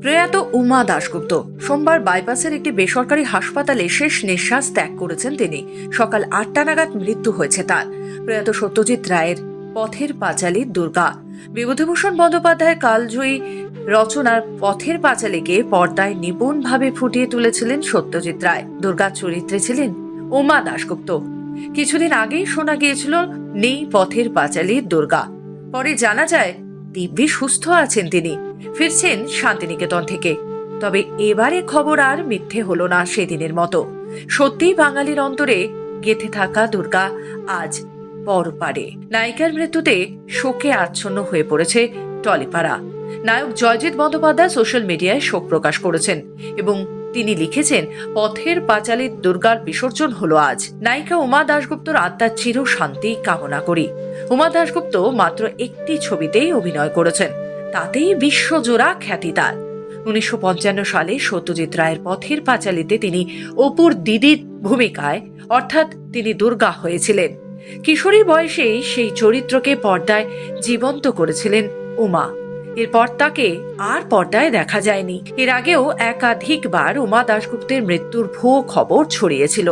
প্রয়াত উমা দাশগুপ্ত সোমবার বাইপাসের একটি বেসরকারি হাসপাতালে শেষ নিঃশ্বাস ত্যাগ করেছেন তিনি। সকাল ৮টা নাগাদ মৃত্যু হয়েছে তার। প্রয়াত সত্যজিৎ রায়ের পথের পাঁচালী দুর্গা বিভূতিভূষণ বন্দ্যোপাধ্যায়ের কালজয়ী রচনার পথের পাঁচালীকে পর্দায় নিপুণভাবে ফুটিয়ে তুলেছিলেন সত্যজিৎ রায়। দুর্গার চরিত্রে ছিলেন উমা দাশগুপ্ত। কিছুদিন আগেই শোনা গিয়েছিল নেই পথের পাঁচালীর দুর্গা। পরে জানা যায় দিব্যি সুস্থ আছেন তিনি, ফিরছেন শান্তিনিকেতন থেকে। তবে এবারে খবর আর মিথ্যে হলো না সেদিনের মতো। সত্যিই বাঙালির অন্তরে গেঁথে থাকা দুর্গা আজ পরপারে। নায়িকার মৃত্যুতে শোকে আচ্ছন্ন হয়ে পড়েছে টলিপাড়া। নায়ক জয়জিৎ বন্দ্যোপাধ্যায় সোশ্যাল মিডিয়ায় শোক প্রকাশ করেছেন এবং তিনি লিখেছেন, পথের পাঁচালীর দুর্গার বিসর্জন হলো আজ। নায়িকা উমা দাশগুপ্তর আত্মার চির শান্তি কামনা করি। উমা দাশগুপ্ত মাত্র একটি ছবিতেই অভিনয় করেছেন, তাতেই বিশ্বজোড়া খ্যাতি তার। 1955 সালে সত্যজিৎ রায়ের পথের পাঁচালীতে তিনি অপুর দিদির ভূমিকায় অর্থাৎ তিনি দুর্গা হয়েছিলেন। কিশোরী বয়সেই সেই চরিত্রকে পর্দায় জীবন্ত করেছিলেন উমা। এরপর তাকে আর পর্দায় দেখা যায়নি। এর আগেও একাধিকবার উমা দাশগুপ্তের মৃত্যুর ভুয়ো খবর ছড়িয়েছিল।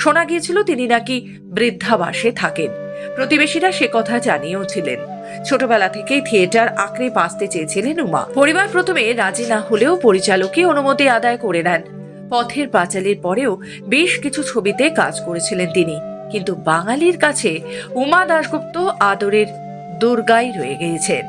শোনা গিয়েছিল তিনি নাকি বৃদ্ধাবাসে থাকেন। প্রতিবেশীরা সে কথা জানিয়েও ছিলেন। ছোটবেলা থেকেই থিয়েটার আঁকড়ে বাঁচতে চেয়েছিলেন উমা। পরিবার প্রথমে রাজি না হলেও পরিচালকই অনুমতি আদায় করে নেন। পথের পাঁচালীর পরেও বেশ কিছু ছবিতে কাজ করেছিলেন তিনি, কিন্তু বাঙালির কাছে উমা দাশগুপ্ত আদরের দুর্গাই রয়ে গিয়েছেন।